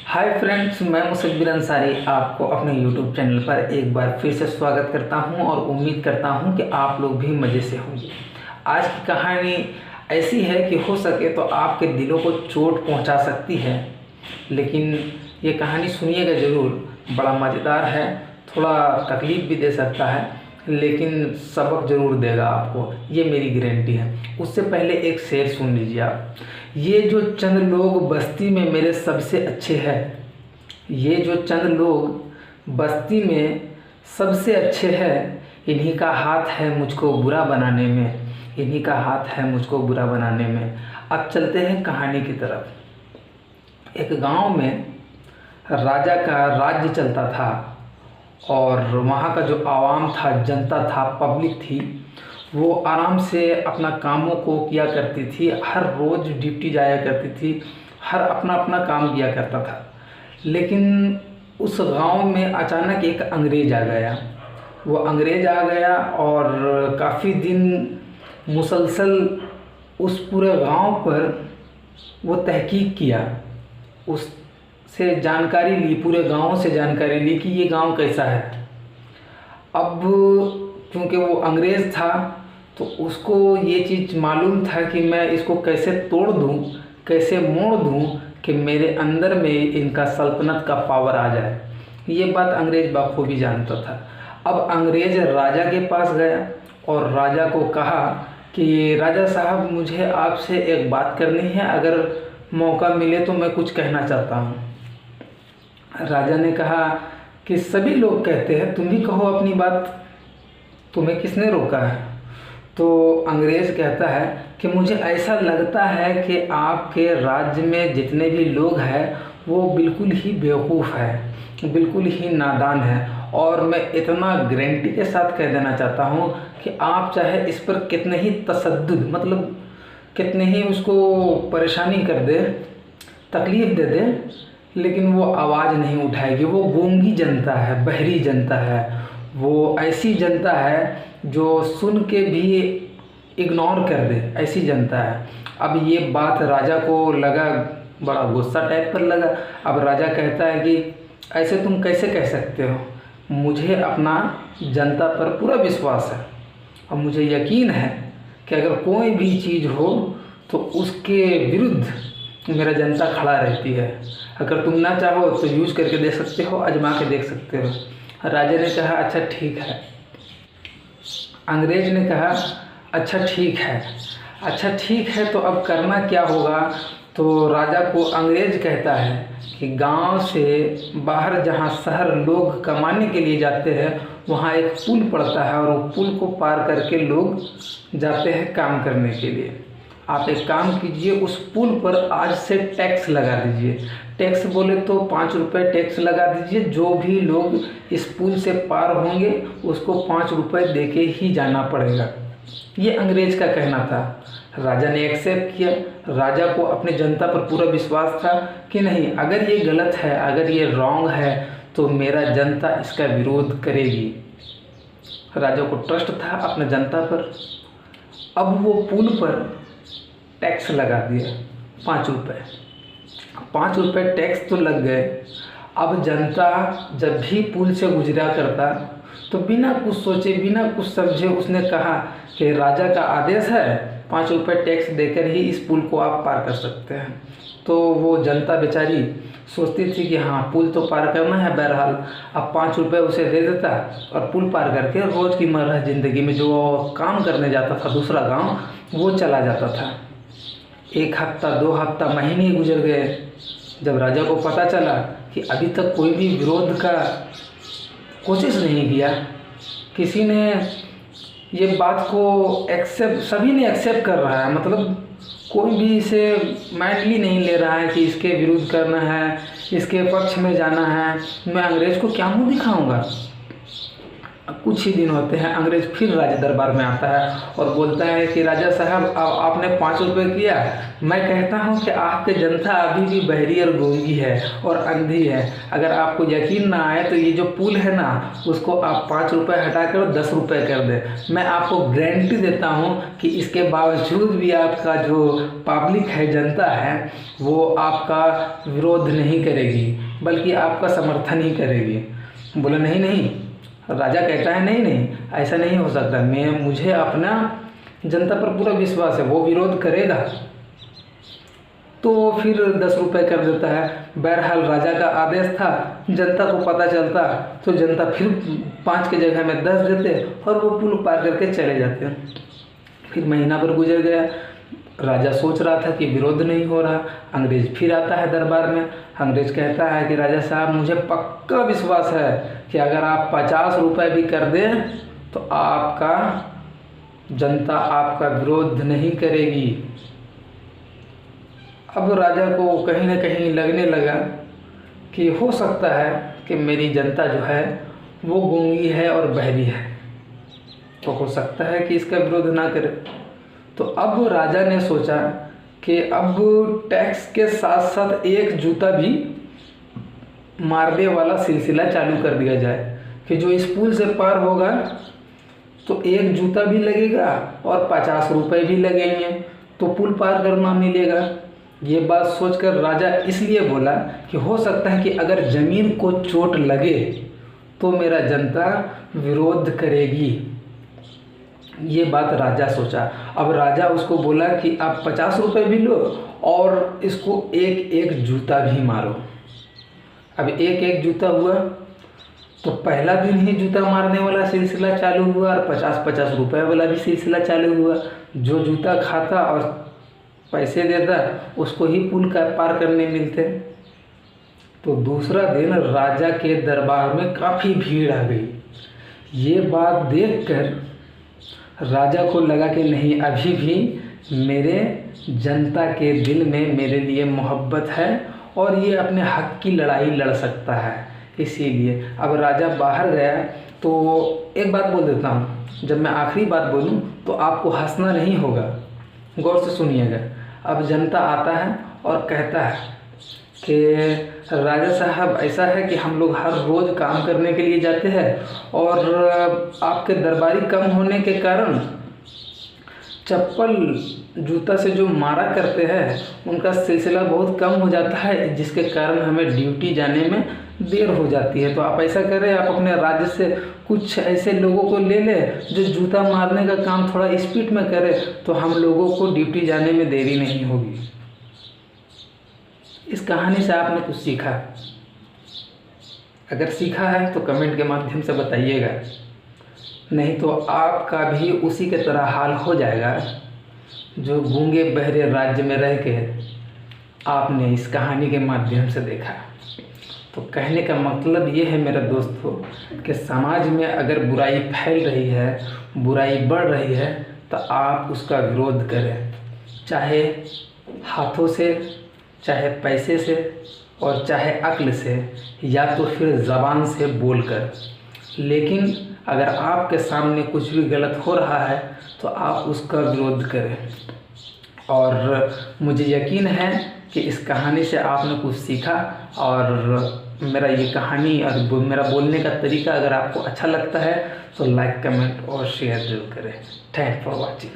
Hi friends, मैं मुसब्बिर अंसारी आपको अपने यूट्यूब चैनल पर एक बार फिर से स्वागत करता हूं और उम्मीद करता हूं कि आप लोग भी मज़े से होंगे। आज की कहानी ऐसी है कि हो सके तो आपके दिलों को चोट पहुंचा सकती है, लेकिन ये कहानी सुनिएगा ज़रूर। बड़ा मज़ेदार है, थोड़ा तकलीफ़ भी दे सकता है, लेकिन सबक ज़रूर देगा आपको, ये मेरी गारंटी है। उससे पहले एक शेर सुन लीजिए आप। ये जो चंद लोग बस्ती में मेरे सबसे अच्छे हैं, ये जो चंद लोग बस्ती में सबसे अच्छे हैं, इन्हीं का हाथ है मुझको बुरा बनाने में, इन्हीं का हाथ है मुझको बुरा बनाने में। अब चलते हैं कहानी की तरफ। एक गांव में राजा का राज्य चलता था और वहाँ का जो आवाम था, जनता था, पब्लिक थी, वो आराम से अपना कामों को किया करती थी। हर रोज़ ड्यूटी जाया करती थी, हर अपना अपना काम किया करता था। लेकिन उस गांव में अचानक एक अंग्रेज़ आ गया। वो अंग्रेज़ आ गया और काफ़ी दिन मुसलसल उस पूरे गांव पर वो तहकीक किया, उससे जानकारी ली, पूरे गांव से जानकारी ली कि ये गांव कैसा है। अब क्योंकि वो अंग्रेज़ था तो उसको ये चीज़ मालूम था कि मैं इसको कैसे तोड़ दूँ, कैसे मोड़ दूँ कि मेरे अंदर में इनका सल्तनत का पावर आ जाए। ये बात अंग्रेज़ बखूबी जानता था। अब अंग्रेज़ राजा के पास गया और राजा को कहा कि राजा साहब, मुझे आपसे एक बात करनी है, अगर मौका मिले तो मैं कुछ कहना चाहता हूँ। राजा ने कहा कि सभी लोग कहते हैं, तुम भी कहो अपनी बात, तुम्हें किसने रोका है? तो अंग्रेज़ कहता है कि मुझे ऐसा लगता है कि आपके राज्य में जितने भी लोग हैं वो बिल्कुल ही बेवकूफ़ है, बिल्कुल ही नादान है, और मैं इतना गारंटी के साथ कह देना चाहता हूँ कि आप चाहे इस पर कितने ही तशद्दुद, मतलब कितने ही उसको परेशानी कर दे, तकलीफ़ दे दे, लेकिन वो आवाज़ नहीं उठाएगी। वो गूंगी जनता है, बहरी जनता है, वो ऐसी जनता है जो सुन के भी इग्नोर कर दे, ऐसी जनता है। अब ये बात राजा को लगा, बड़ा गुस्सा टाइप पर लगा। अब राजा कहता है कि ऐसे तुम कैसे कह सकते हो? मुझे अपना जनता पर पूरा विश्वास है और मुझे यकीन है कि अगर कोई भी चीज़ हो तो उसके विरुद्ध मेरा जनता खड़ा रहती है। अगर तुम ना चाहो तो यूज़ करके देख सकते हो, आजमा के देख सकते हो। राजा ने कहा अच्छा ठीक है। अंग्रेज़ ने कहा अच्छा ठीक है, अच्छा ठीक है, तो अब करना क्या होगा? तो राजा को अंग्रेज़ कहता है कि गांव से बाहर जहां शहर लोग कमाने के लिए जाते हैं, वहां एक पुल पड़ता है और वो पुल को पार करके लोग जाते हैं काम करने के लिए। आप एक काम कीजिए, उस पुल पर आज से टैक्स लगा दीजिए। टैक्स बोले तो 5 रुपये टैक्स लगा दीजिए। जो भी लोग इस पुल से पार होंगे उसको 5 रुपये दे के ही जाना पड़ेगा। ये अंग्रेज़ का कहना था। राजा ने एक्सेप्ट किया। राजा को अपने जनता पर पूरा विश्वास था कि नहीं, अगर ये गलत है, अगर ये रॉन्ग है, तो मेरा जनता इसका विरोध करेगी। राजा को ट्रस्ट था अपने जनता पर। अब वो पुल पर टैक्स लगा दिया 5 रुपये। 5 रुपये टैक्स तो लग गए। अब जनता जब भी पुल से गुजरा करता तो बिना कुछ सोचे, बिना कुछ समझे उसने कहा कि राजा का आदेश है, 5 रुपये टैक्स देकर ही इस पुल को आप पार कर सकते हैं। तो वो जनता बेचारी सोचती थी कि हाँ, पुल तो पार करना है, बहरहाल अब 5 रुपये उसे दे देता और पुल पार करके रोज़ की मर्रा ज़िंदगी में जो काम करने जाता था दूसरा गांव, वो चला जाता था। 1 हफ्ता, 2 हफ्ता, महीने गुजर गए। जब राजा को पता चला कि अभी तक कोई भी विरोध का कोशिश नहीं किया, किसी ने ये बात को एक्सेप्ट, सभी ने एक्सेप्ट कर रहा है, मतलब कोई भी इसे माइंडली नहीं ले रहा है कि इसके विरुद्ध करना है, इसके पक्ष में जाना है, मैं अंग्रेज़ को क्या मुँह दिखाऊंगा? कुछ ही दिन होते हैं अंग्रेज फिर राजा दरबार में आता है और बोलता है कि राजा साहब अब आपने 5 रुपये किया, मैं कहता हूँ कि आपकी जनता अभी भी बहरी और गूंगी है और अंधी है। अगर आपको यकीन ना आए तो ये जो पुल है ना उसको आप 5 रुपये हटाकर 10 रुपये कर दें। मैं आपको गारंटी देता हूँ कि इसके बावजूद भी आपका जो पब्लिक है, जनता है, वो आपका विरोध नहीं करेगी बल्कि आपका समर्थन ही करेगी। बोला नहीं नहीं, राजा कहता है नहीं नहीं ऐसा नहीं हो सकता, मुझे अपना जनता पर पूरा विश्वास है, वो विरोध करेगा। तो फिर 10 रुपये कर देता है। बहरहाल राजा का आदेश था, जनता को पता चलता तो जनता फिर 5 की जगह में 10 देते और वो पुल पार करके चले जाते। फिर महीना भर गुजर गया, राजा सोच रहा था कि विरोध नहीं हो रहा। अंग्रेज फिर आता है दरबार में। अंग्रेज कहता है कि राजा साहब मुझे पक्का विश्वास है कि अगर आप 50 रुपये भी कर दें तो आपका जनता आपका विरोध नहीं करेगी। अब राजा को कहीं ना कहीं लगने लगा कि हो सकता है कि मेरी जनता जो है वो गूंगी है और बहरी है, तो हो सकता है कि इसका विरोध ना करे। तो अब राजा ने सोचा कि अब टैक्स के साथ साथ एक जूता भी मारने वाला सिलसिला चालू कर दिया जाए कि जो इस पुल से पार होगा तो एक जूता भी लगेगा और 50 रुपये भी लगेंगे तो पुल पार करना मिलेगा। ये बात सोचकर राजा इसलिए बोला कि हो सकता है कि अगर ज़मीन को चोट लगे तो मेरा जनता विरोध करेगी। ये बात राजा सोचा। अब राजा उसको बोला कि आप 50 रुपये भी लो और इसको एक एक जूता भी मारो। अब एक एक जूता हुआ तो पहला दिन ही जूता मारने वाला सिलसिला चालू हुआ और 50-50 रुपये वाला भी सिलसिला चालू हुआ। जो जूता खाता और पैसे देता उसको ही पुल का पार करने मिलते। तो दूसरा दिन राजा के दरबार में काफ़ी भीड़ आ गई। ये बात देखकर राजा को लगा कि नहीं, अभी भी मेरे जनता के दिल में मेरे लिए मोहब्बत है और ये अपने हक की लड़ाई लड़ सकता है। इसीलिए अब राजा बाहर गया। तो एक बात बोल देता हूँ, जब मैं आखिरी बात बोलूँ तो आपको हंसना नहीं होगा, गौर से सुनिएगा। अब जनता आता है और कहता है कि राजा साहब ऐसा है कि हम लोग हर रोज़ काम करने के लिए जाते हैं और आपके दरबारी कम होने के कारण चप्पल जूता से जो मारा करते हैं उनका सिलसिला बहुत कम हो जाता है, जिसके कारण हमें ड्यूटी जाने में देर हो जाती है। तो आप ऐसा करें, आप अपने राज्य से कुछ ऐसे लोगों को ले लें जो जूता मारने का काम थोड़ा स्पीड में करें, तो हम लोगों को ड्यूटी जाने में देरी नहीं होगी। इस कहानी से आपने कुछ सीखा? अगर सीखा है तो कमेंट के माध्यम से बताइएगा, नहीं तो आपका भी उसी के तरह हाल हो जाएगा जो गूंगे बहरे राज्य में रह के आपने इस कहानी के माध्यम से देखा। तो कहने का मतलब ये है मेरे दोस्तों कि समाज में अगर बुराई फैल रही है, बुराई बढ़ रही है, तो आप उसका विरोध करें, चाहे हाथों से, चाहे पैसे से और चाहे अक्ल से, या तो फिर ज़बान से बोलकर। लेकिन अगर आपके सामने कुछ भी गलत हो रहा है तो आप उसका विरोध करें। और मुझे यकीन है कि इस कहानी से आपने कुछ सीखा और मेरा ये कहानी और मेरा बोलने का तरीका अगर आपको अच्छा लगता है तो लाइक, कमेंट और शेयर जरूर करें। Thanks for watching.